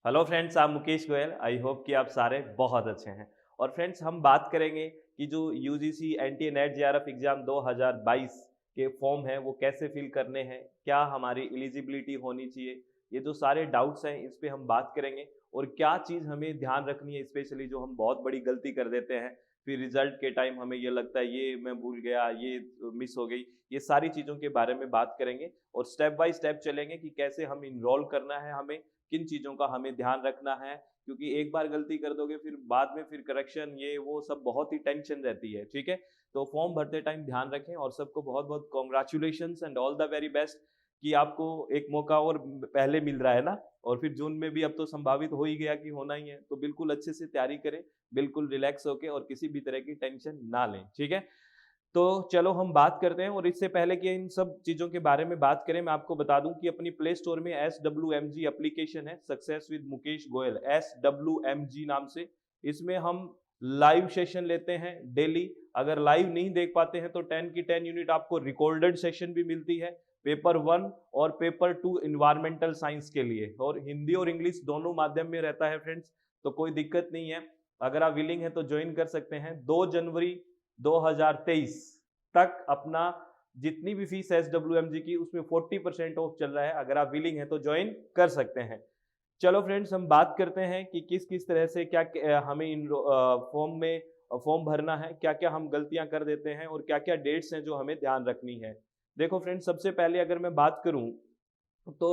Hello friends, आप Mukesh Goyal. I hope कि आप सारे बहुत अच्छे हैं। और फ्रेंड्स, हम बात करेंगे कि जो UGC NTA net JRF exam 2022 के फॉर्म हैं वो कैसे फिल करने हैं, क्या हमारी एलिजिबिलिटी होनी चाहिए, ये जो सारे डाउट्स हैं इस पे हम बात करेंगे। और क्या चीज़ हमें ध्यान रखनी है, स्पेशली जो हम बहुत बड़ी गलती कर देते हैं, फिर रिजल्ट के टाइम हमें ये लगता है ये मैं भूल गया, ये मिस हो गई। ये सारी चीज़ों के बारे में बात करेंगे और स्टेप बाय स्टेप चलेंगे कि कैसे हम इनरोल करना है, हमें किन चीज़ों का हमें ध्यान रखना है। क्योंकि एक बार गलती कर दोगे फिर बाद में फिर करेक्शन ये वो सब बहुत ही टेंशन रहती है, ठीक है। तो फॉर्म भरते टाइम ध्यान रखें और सबको बहुत बहुत congratulations and all the very best कि आपको एक मौका और पहले मिल रहा है ना। और फिर जून में भी अब तो संभावित हो ही गया कि होना ही है, तो बिल्कुल अच्छे से तैयारी करें, बिल्कुल रिलैक्स होके और किसी भी तरह की टेंशन ना लें, ठीक है। तो चलो हम बात करते हैं। और इससे पहले कि इन सब चीज़ों के बारे में बात करें, मैं आपको बता दूं कि अपनी प्ले स्टोर में SWMG एप्लीकेशन है, success with Mukesh Goyal, SWMG नाम से। इसमें हम लाइव सेशन लेते हैं डेली। अगर लाइव नहीं देख पाते हैं तो 10 की 10 यूनिट आपको रिकॉर्डेड सेशन भी मिलती है, पेपर 1 और पेपर 2 इन्वायरमेंटल साइंस के लिए। और हिंदी और इंग्लिश दोनों माध्यम में रहता है फ्रेंड्स, तो कोई दिक्कत नहीं है। अगर आप विलिंग है तो ज्वाइन कर सकते हैं। 2 जनवरी 2023 तक अपना जितनी भी फीस है SWMG की उसमें 40% ऑफ चल रहा है। अगर आप विलिंग है तो ज्वाइन कर सकते हैं। चलो फ्रेंड्स, हम बात करते हैं कि किस किस तरह से क्या हमें इन फॉर्म में फॉर्म भरना है, क्या क्या हम गलतियां कर देते हैं और क्या क्या डेट्स हैं जो हमें ध्यान रखनी है। देखो फ्रेंड्स, सबसे पहले अगर मैं बात करूं तो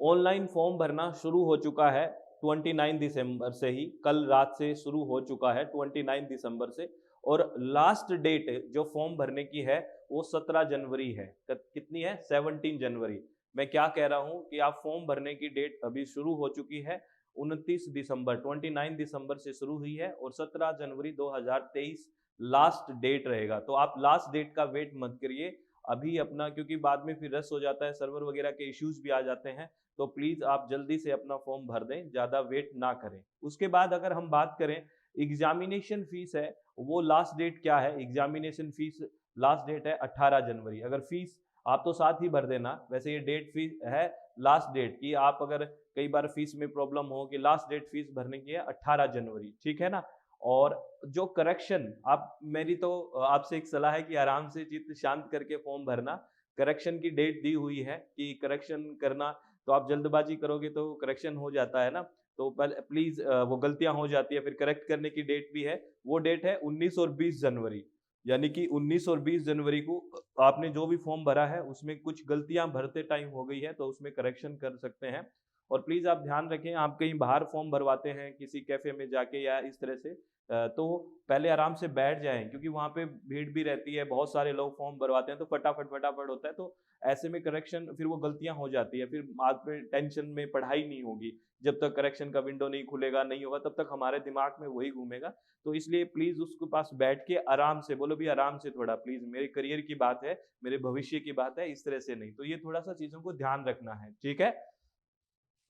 ऑनलाइन फॉर्म भरना शुरू हो चुका है 29 दिसंबर से ही, कल रात से शुरू हो चुका है 29 दिसंबर से। और लास्ट डेट जो फॉर्म भरने की है वो 17 जनवरी है। कितनी है? 17 जनवरी। मैं क्या कह रहा हूं कि आप फॉर्म भरने की डेट अभी शुरू हो चुकी है। 29 दिसंबर 29 दिसंबर से शुरू हुई है और 17 जनवरी 2023 लास्ट डेट रहेगा। तो आप लास्ट डेट का वेट मत करिए अभी अपना, क्योंकि बाद में फिर रस हो जाता है, सर्वर वगैरह के इश्यूज भी आ जाते हैं। तो प्लीज आप जल्दी से अपना फॉर्म भर दें, ज्यादा वेट ना करें। उसके बाद अगर हम बात करें एग्जामिनेशन फीस है, वो लास्ट डेट क्या है? एग्जामिनेशन फीस लास्ट डेट है 18 जनवरी। अगर फीस आप तो साथ ही भर देना, वैसे ये डेट फीस है लास्ट डेट की। आप अगर कई बार फीस में प्रॉब्लम हो कि लास्ट डेट फीस भरने की है 18 जनवरी, ठीक है ना। और जो करेक्शन, आप मेरी तो आपसे एक सलाह है कि आराम से चित्त शांत करके फॉर्म भरना। करेक्शन की डेट दी हुई है कि करेक्शन करना, तो आप जल्दबाजी करोगे तो करेक्शन हो जाता है ना। तो प्लीज वो गलतियां हो जाती है, फिर करेक्ट करने की डेट भी है। वो डेट है 19 और 20 जनवरी। यानी कि 19 और 20 जनवरी को आपने जो भी फॉर्म भरा है उसमें कुछ गलतियां भरते टाइम हो गई है तो उसमें करेक्शन कर सकते हैं। और प्लीज आप ध्यान रखें, आप कहीं बाहर फॉर्म भरवाते हैं किसी कैफे में जाके या इस तरह से, तो पहले आराम से बैठ जाएं, क्योंकि वहां पे भीड़ भी रहती है, बहुत सारे लोग फॉर्म भरवाते हैं तो फटाफट फटाफट होता है। तो ऐसे में करेक्शन फिर वो गलतियां हो जाती है, फिर बाद में टेंशन में पढ़ाई नहीं होगी। जब तक करेक्शन का विंडो नहीं खुलेगा नहीं होगा तब तक हमारे दिमाग में वही घूमेगा। तो इसलिए प्लीज उसके पास बैठ के आराम से बोलो, भी आराम से थोड़ा प्लीज, मेरे करियर की बात है, मेरे भविष्य की बात है, इस तरह से नहीं। तो ये थोड़ा सा चीजों को ध्यान रखना है, ठीक है।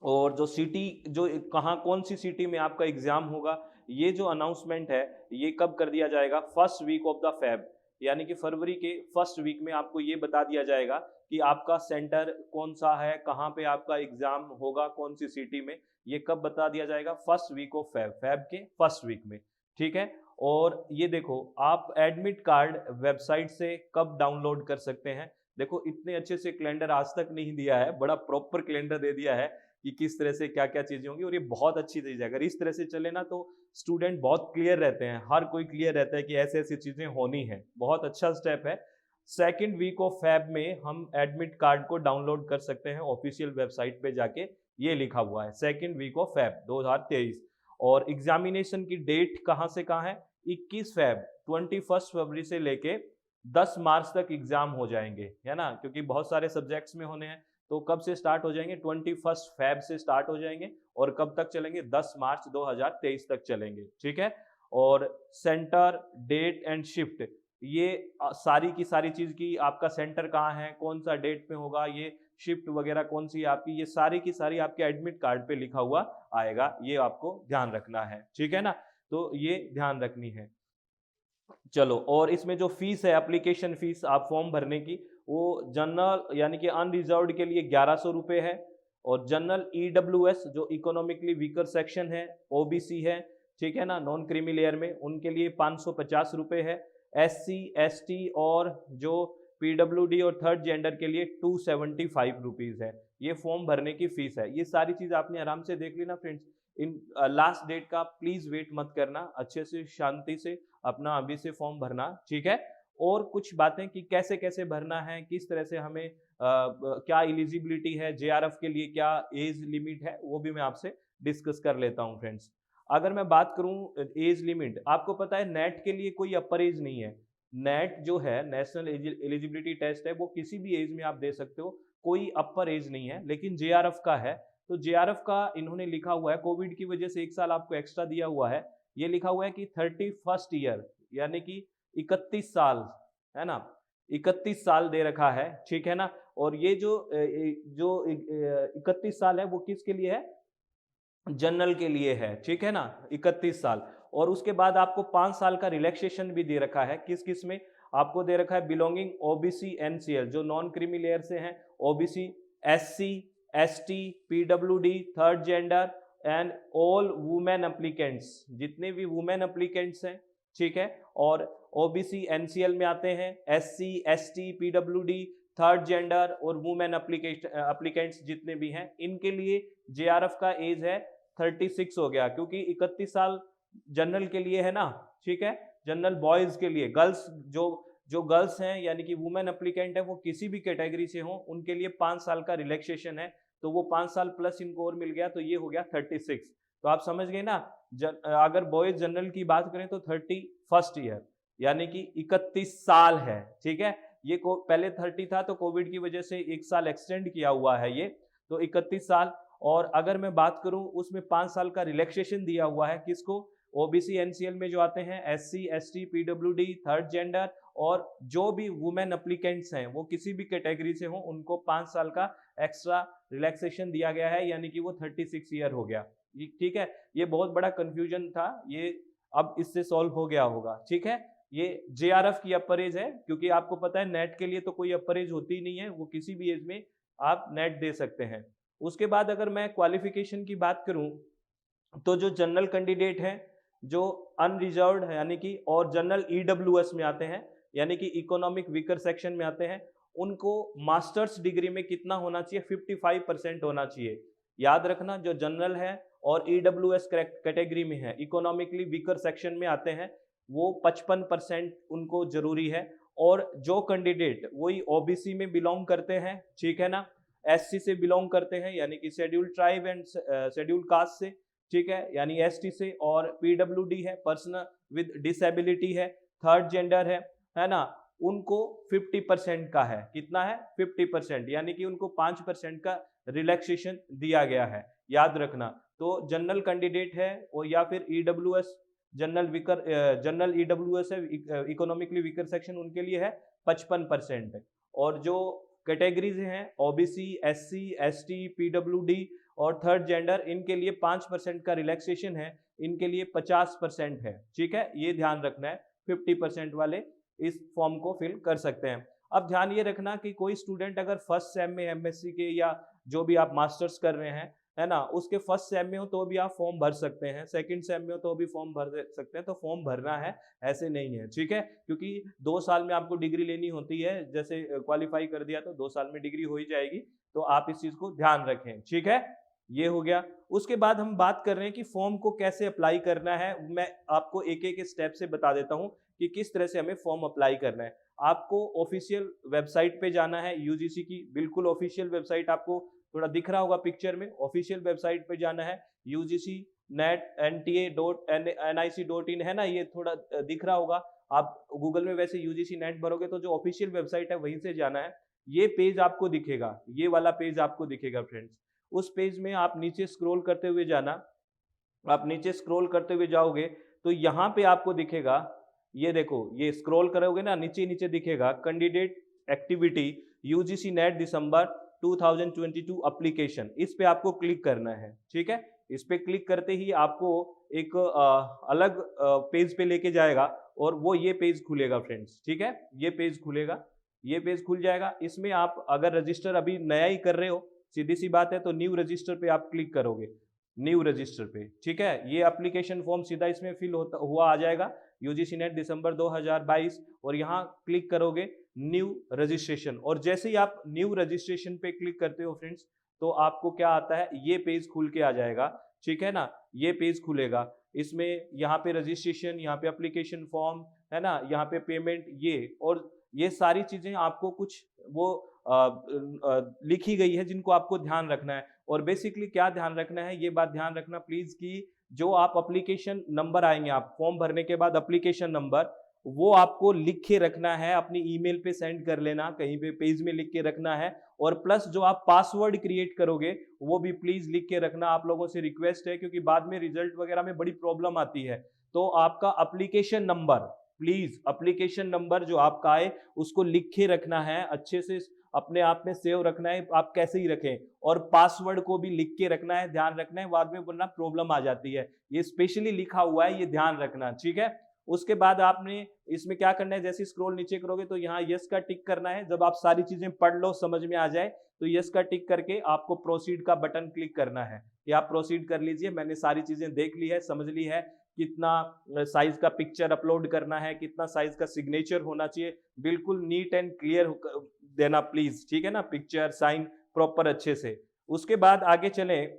और जो सिटी, जो कहाँ कौन सी सिटी में आपका एग्जाम होगा, ये जो अनाउंसमेंट है ये कब कर दिया जाएगा? First week of the Feb, यानी कि फरवरी के फर्स्ट वीक में आपको ये बता दिया जाएगा कि आपका सेंटर कौन सा है, कहाँ पे आपका एग्जाम होगा, कौन सी सिटी में। ये कब बता दिया जाएगा? First week of Feb, Feb के फर्स्ट वीक में, ठीक है। और ये देखो, आप एडमिट कार्ड वेबसाइट से कब डाउनलोड कर सकते हैं। देखो, इतने अच्छे से कैलेंडर आज तक नहीं दिया है, बड़ा प्रॉपर कैलेंडर दे दिया है कि किस तरह से क्या क्या चीजें होंगी। और ये बहुत अच्छी चीज है, अगर इस तरह से चले ना तो स्टूडेंट बहुत क्लियर रहते हैं, हर कोई क्लियर रहता है कि ऐसे ऐसी चीजें होनी है। बहुत अच्छा स्टेप है। सेकेंड वीक ऑफ फेब में हम एडमिट कार्ड को डाउनलोड कर सकते हैं ऑफिशियल वेबसाइट पे जाके, ये लिखा हुआ है सेकेंड वीक ऑफ फेब 2023। और एग्जामिनेशन की डेट कहाँ से कहाँ है? 21 फेब, 21 फरवरी से लेके 10 मार्च तक एग्जाम हो जाएंगे, है ना, क्योंकि बहुत सारे सब्जेक्ट्स में होने हैं। तो कब से स्टार्ट हो जाएंगे? 21 फेब से स्टार्ट हो जाएंगे और कब तक चलेंगे? 10 मार्च 2023 तक चलेंगे, ठीक है। और सेंटर, डेट एंड शिफ्ट, ये सारी की सारी चीज की, आपका सेंटर कहाँ है, कौन सा डेट में होगा, ये शिफ्ट वगैरह कौन सी है आपकी, ये सारी की सारी आपके एडमिट कार्ड पे लिखा हुआ आएगा। ये आपको ध्यान रखना है, ठीक है ना। तो ये ध्यान रखनी है। चलो, और इसमें जो फीस है, एप्लीकेशन फीस आप फॉर्म भरने की, वो जनरल यानी कि अनरिजर्व्ड के लिए 1100 रुपये है। और जनरल ईडब्ल्यूएस जो इकोनॉमिकली वीकर सेक्शन है, ओबीसी है, ठीक है ना, नॉन क्रीमी लेयर में, उनके लिए 550 रुपये है। एससी, एसटी और जो पीडब्ल्यूडी और थर्ड जेंडर के लिए 275 रुपीज़ है। ये फॉर्म भरने की फीस है। ये सारी चीज़ आपने आराम से देख ली ना फ्रेंड्स। इन लास्ट डेट का प्लीज़ वेट मत करना, अच्छे से शांति से अपना अभी से फॉर्म भरना, ठीक है। और कुछ बातें कि कैसे कैसे भरना है, किस तरह से हमें क्या एलिजिबिलिटी है जेआरएफ के लिए, क्या एज लिमिट है, वो भी मैं आपसे डिस्कस कर लेता हूँ फ्रेंड्स। अगर मैं बात करूं एज लिमिट, आपको पता है नेट के लिए कोई अपर एज नहीं है। नेट जो है नेशनल एलिजिबिलिटी टेस्ट है, वो किसी भी एज में आप दे सकते हो, कोई अपर एज नहीं है। लेकिन जेआरएफ का है, तो जेआरएफ का इन्होंने लिखा हुआ है, कोविड की वजह से 1 साल आपको एक्स्ट्रा दिया हुआ है। ये लिखा हुआ है कि 31st ईयर, यानी कि 31 साल, है ना, 31 साल दे रखा है, ठीक है ना। और ये जो 31 साल है वो किसके लिए है, जनरल के लिए है, ठीक है ना, 31 साल। और उसके बाद आपको 5 साल का रिलैक्सेशन भी दे रखा है, किस किस में आपको दे रखा है, बिलोंगिंग ओबीसी एनसीएल जो नॉन क्रीमी लेयर से हैं, OBC, SC, ST, PWD, third gender and all women applicants, जितने भी वुमेन एप्लीकेंट्स हैं, ठीक है। और ओबीसी एनसीएल में आते हैं, SC, ST, PWD, third gender और वुमेन एप्लीकेंट्स जितने भी हैं, इनके लिए जेआरएफ का एज है 36 हो गया, क्योंकि 31 साल जनरल के लिए है ना, ठीक है। जनरल बॉयज के लिए, गर्ल्स जो गर्ल्स हैं यानी कि वुमेन एप्लीकेंट है, वो किसी भी कैटेगरी से हो, उनके लिए 5 साल का रिलैक्सेशन है, तो वो 5 साल प्लस इनको और मिल गया, तो ये हो गया 36। तो आप समझ गए ना, अगर बॉयज जनरल की बात करें तो 31st ईयर यानी कि 31 साल है, ठीक है। ये पहले 30 था, तो कोविड की वजह से 1 साल एक्सटेंड किया हुआ है ये, तो 31 साल। और अगर मैं बात करूं, उसमें 5 साल का रिलैक्सेशन दिया हुआ है, किसको, ओबीसी एनसीएल में जो आते हैं, SC, ST, PWD, third gender और जो भी वुमेन एप्लीकेंट्स हैं, वो किसी भी कैटेगरी से हो, उनको 5 साल का एक्स्ट्रा रिलैक्सेशन दिया गया है, यानी कि वो 36 ईयर हो गया, ठीक है। ये बहुत बड़ा कंफ्यूजन था, ये अब इससे सॉल्व हो गया होगा, ठीक है। ये जेआरएफ की अपर एज है, क्योंकि आपको पता है नेट के लिए तो कोई अपर एज होती नहीं है, वो किसी भी एज में आप नेट दे सकते हैं। उसके बाद अगर मैं क्वालिफिकेशन की बात करूं, तो जो जनरल कैंडिडेट हैं, जो अनरिजर्व्ड है यानी कि, और जनरल ईडब्ल्यूएस में आते हैं यानी कि इकोनॉमिक वीकर सेक्शन में आते हैं, उनको मास्टर्स डिग्री में कितना होना चाहिए, 55% होना चाहिए। याद रखना, जो जनरल है और ईडब्ल्यूएस कैटेगरी में है, इकोनॉमिकली वीकर सेक्शन में आते हैं, वो 55% उनको जरूरी है। और जो कैंडिडेट वही ओबीसी में बिलोंग करते हैं, ठीक है ना, एससी से बिलोंग करते हैं यानी कि scheduled tribe and scheduled caste से, ठीक है, यानी एसटी से, और पीडब्ल्यूडी है, पर्सन विद डिसेबिलिटी है, थर्ड जेंडर है ना, उनको 50% का है, कितना है, 50%, यानी कि उनको 5% का रिलैक्सेशन दिया गया है, याद रखना। तो जनरल कैंडिडेट है और या फिर ईडब्ल्यूएस, जनरल ईडब्ल्यूएस है, इकोनॉमिकली वीकर सेक्शन, उनके लिए है 55%। और जो कैटेगरीज हैं, ओबीसी, एससी, एसटी, पीडब्ल्यूडी और थर्ड जेंडर, इनके लिए 5% का रिलैक्सेशन है, इनके लिए 50% है, ठीक है। ये ध्यान रखना है, 50% वाले इस फॉर्म को फिल कर सकते हैं। अब ध्यान ये रखना कि कोई स्टूडेंट अगर फर्स्ट सेम में एमएससी के या जो भी आप मास्टर्स कर रहे हैं, है ना, उसके फर्स्ट सेम में हो तो भी आप फॉर्म भर सकते हैं, सेकंड सेम में हो तो भी फॉर्म भर सकते हैं, तो फॉर्म भरना है, ऐसे नहीं है, ठीक है। क्योंकि 2 साल में आपको डिग्री लेनी होती है, जैसे क्वालिफाई कर दिया तो 2 साल में डिग्री हो ही जाएगी, तो आप इस चीज को ध्यान रखें, ठीक है। ये हो गया। उसके बाद हम बात कर रहे हैं कि फॉर्म को कैसे अप्लाई करना है। मैं आपको एक एक स्टेप से बता देता हूं कि किस तरह से हमें फॉर्म अप्लाई करना है। आपको ऑफिशियल वेबसाइट पे जाना है, यूजीसी की बिल्कुल ऑफिशियल वेबसाइट, आपको थोड़ा दिख रहा होगा पिक्चर में, ऑफिशियल वेबसाइट पे जाना है, ugcnet.nta.nic.in है ना, ये थोड़ा दिख रहा होगा। आप गूगल में वैसे यूजीसी नेट भरोगे तो जो ऑफिशियल वेबसाइट है वहीं से जाना है। ये पेज आपको दिखेगा, ये वाला पेज आपको दिखेगा फ्रेंड्स। उस पेज में आप नीचे स्क्रॉल करते हुए जाना, आप नीचे स्क्रॉल करते हुए जाओगे तो यहाँ पे आपको दिखेगा, ये देखो, ये स्क्रॉल करोगे ना, नीचे नीचे दिखेगा कैंडिडेट एक्टिविटी यूजीसी नेट दिसंबर 2022 एप्लीकेशन, इस पे आपको क्लिक करना है, ठीक है। इस पे क्लिक करते ही आपको एक अलग पेज पे लेके जाएगा और वो ये पेज खुलेगा फ्रेंड्स, ठीक है। ये पेज खुलेगा, ये पेज खुल जाएगा। इसमें आप अगर रजिस्टर अभी नया ही कर रहे हो, सीधी सी बात है। तो न्यू रजिस्टर पे आप क्लिक करोगे, न्यू रजिस्टर पे, ठीक है। ये एप्लीकेशन फॉर्म सीधा इसमें फिल होता हुआ आ जाएगा, यूजीसी नेट दिसंबर 2022, और यहाँ क्लिक करोगे न्यू रजिस्ट्रेशन। और जैसे ही आप न्यू रजिस्ट्रेशन पे क्लिक करते हो फ्रेंड्स, तो आपको क्या आता है, ये पेज खुल के आ जाएगा, ठीक है ना। ये पेज खुलेगा, इसमें यहाँ पे रजिस्ट्रेशन, यहाँ पे एप्लीकेशन फॉर्म है ना, यहाँ पे पेमेंट, ये और ये सारी चीजें आपको कुछ वो लिखी गई है जिनको आपको ध्यान रखना है। और बेसिकली क्या ध्यान रखना है, ये बात ध्यान रखना प्लीज कि जो आप एप्लीकेशन नंबर आएंगे, आप फॉर्म भरने के बाद एप्लीकेशन नंबर, वो आपको लिख के रखना है, अपनी ईमेल पे सेंड कर लेना, कहीं पे पेज में लिख के रखना है। और प्लस जो आप पासवर्ड क्रिएट करोगे वो भी प्लीज लिख के रखना, आप लोगों से रिक्वेस्ट है, क्योंकि बाद में रिजल्ट वगैरह में बड़ी प्रॉब्लम आती है। तो आपका application number, please application number जो आपका आए उसको लिख के रखना है, अच्छे से अपने आप में सेव रखना है, आप कैसे ही रखें। और पासवर्ड को भी लिख के रखना है, ध्यान रखना है, बाद में वरना प्रॉब्लम आ जाती है। ये स्पेशली लिखा हुआ है, ये ध्यान रखना, ठीक है। उसके बाद आपने इसमें क्या करना है, जैसे स्क्रॉल नीचे करोगे तो यहाँ यस का टिक करना है। जब आप सारी चीजें पढ़ लो, समझ में आ जाए, तो यस का टिक करके आपको प्रोसीड का बटन क्लिक करना है। ये आप प्रोसीड कर लीजिए, मैंने सारी चीजें देख ली है, समझ ली है, कितना साइज का पिक्चर अपलोड करना है, कितना साइज का सिग्नेचर होना चाहिए, बिल्कुल नीट एंड क्लियर देना प्लीज, ठीक है ना, पिक्चर साइन प्रॉपर अच्छे से। उसके बाद आगे चलें,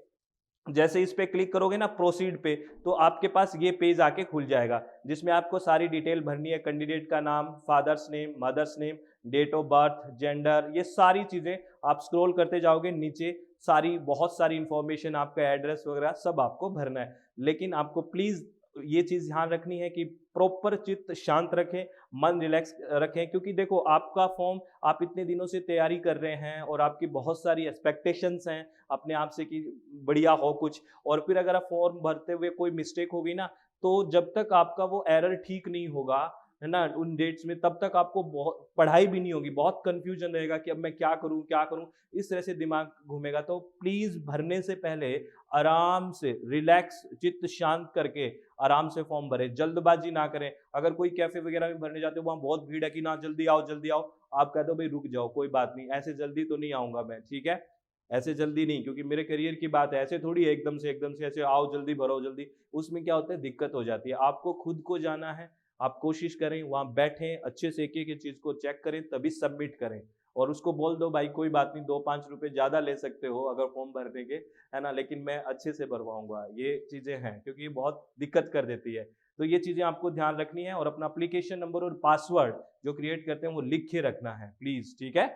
जैसे इस पे क्लिक करोगे ना प्रोसीड पे, तो आपके पास ये पेज आके खुल जाएगा, जिसमें आपको सारी डिटेल भरनी है, कैंडिडेट का नाम, father's name, mother's name, date of birth, gender, ये सारी चीजें आप स्क्रॉल करते जाओगे नीचे, सारी बहुत सारी इंफॉर्मेशन, आपका एड्रेस वगैरह सब आपको भरना है। लेकिन आपको प्लीज ये चीज ध्यान रखनी है कि प्रॉपर चित्त शांत रखें, मन रिलैक्स रखें, क्योंकि देखो आपका फॉर्म आप इतने दिनों से तैयारी कर रहे हैं और आपकी बहुत सारी एक्सपेक्टेशंस हैं अपने आप से कि बढ़िया हो कुछ, और फिर अगर आप फॉर्म भरते हुए कोई मिस्टेक होगी ना, तो जब तक आपका वो एरर ठीक नहीं होगा, है ना, उन डेट्स में, तब तक आपको बहुत पढ़ाई भी नहीं होगी, बहुत कंफ्यूजन रहेगा कि अब मैं क्या करूं क्या करूं, इस तरह से दिमाग घूमेगा। तो प्लीज भरने से पहले आराम से रिलैक्स, चित्त शांत करके आराम से फॉर्म भरें, जल्दबाजी ना करें। अगर कोई कैफे वगैरह में भरने जाते हो, वहां बहुत भीड़ है कि ना जल्दी आओ जल्दी आओ, आप कह दो भाई रुक जाओ, कोई बात नहीं, ऐसे जल्दी तो नहीं आऊंगा मैं, ठीक है, ऐसे जल्दी नहीं, क्योंकि मेरे करियर की बात है, ऐसे थोड़ी है एकदम से ऐसे आओ जल्दी भरो जल्दी, उसमें क्या होता है, दिक्कत हो जाती है। आपको खुद को जाना है, आप कोशिश करें, वहां बैठें, अच्छे से एक एक चीज को चेक करें, तभी सबमिट करें। और उसको बोल दो भाई कोई बात नहीं, 2-5 रुपए ज्यादा ले सकते हो अगर फॉर्म भरने के, है ना, लेकिन मैं अच्छे से भरवाऊंगा। ये चीजें हैं, क्योंकि ये बहुत दिक्कत कर देती है। तो ये चीजें आपको ध्यान रखनी है, और अपना एप्लीकेशन नंबर और पासवर्ड जो क्रिएट करते हैं वो लिख के रखना है प्लीज, ठीक है।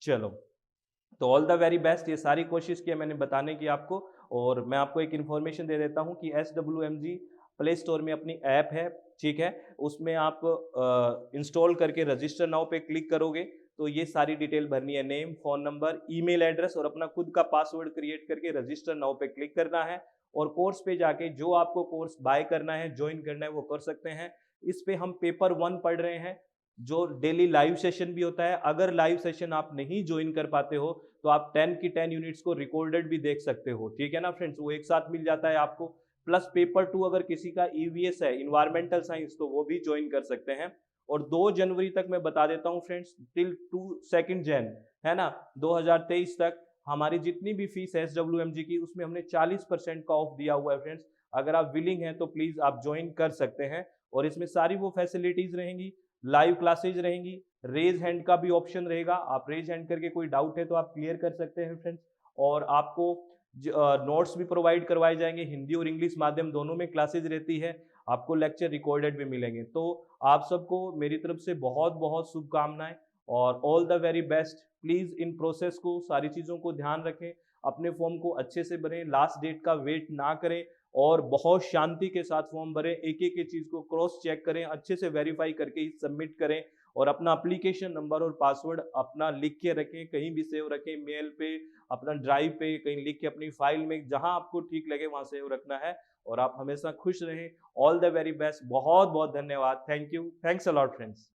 चलो, तो ऑल द वेरी बेस्ट। ये सारी कोशिश की है मैंने बताने की आपको। और मैं आपको एक इन्फॉर्मेशन दे देता हूँ कि SWMG प्ले स्टोर में अपनी ऐप है, ठीक है, उसमें आप इंस्टॉल करके रजिस्टर नाउ पे क्लिक करोगे तो ये सारी डिटेल भरनी है, name, phone number, email address और अपना खुद का पासवर्ड क्रिएट करके रजिस्टर नाउ पे क्लिक करना है। और कोर्स पे जाके जो आपको कोर्स बाय करना है, ज्वाइन करना है, वो कर सकते हैं। इस पे हम पेपर 1 पढ़ रहे हैं, जो डेली लाइव सेशन भी होता है। अगर लाइव सेशन आप नहीं ज्वाइन कर पाते हो तो आप 10 की 10 यूनिट्स को रिकॉर्डेड भी देख सकते हो, ठीक है ना फ्रेंड्स, वो एक साथ मिल जाता है आपको। प्लस पेपर 2 अगर किसी का EVS है, इन्वायरमेंटल साइंस, तो वो भी ज्वाइन कर सकते हैं। और 2 जनवरी तक मैं बता देता हूँ फ्रेंड्स, टिल 2 जैन, है ना, 2023 तक हमारी जितनी भी फीस है SWMG की, उसमें हमने 40% का ऑफ दिया हुआ है फ्रेंड्स। अगर आप विलिंग हैं तो प्लीज आप ज्वाइन कर सकते हैं। और इसमें सारी वो फैसिलिटीज रहेंगी, लाइव क्लासेज रहेंगी, रेज हैंड का भी ऑप्शन रहेगा, आप रेज हैंड करके कोई डाउट है तो आप क्लियर कर सकते हैं फ्रेंड्स। और आपको नोट्स भी प्रोवाइड करवाए जाएंगे, हिंदी और इंग्लिश माध्यम दोनों में क्लासेज रहती है, आपको लेक्चर रिकॉर्डेड भी मिलेंगे। तो आप सबको मेरी तरफ से बहुत बहुत शुभकामनाएं और all the very best. Please in process को, सारी चीजों को ध्यान रखें, अपने फॉर्म को अच्छे से भरें, लास्ट डेट का वेट ना करें और बहुत शांति के साथ फॉर्म भरें, एक एक चीज को क्रॉस चेक करें, अच्छे से वेरीफाई करके ही सबमिट करें। और अपना एप्लीकेशन नंबर और पासवर्ड अपना लिख के रखें, कहीं भी सेव रखें, मेल पे, अपना ड्राइव पे, कहीं लिख के अपनी फाइल में, जहां आपको ठीक लगे वहां सेव रखना है। और आप हमेशा खुश रहें। ऑल द वेरी बेस्ट, बहुत बहुत धन्यवाद, thank you, thanks a lot friends.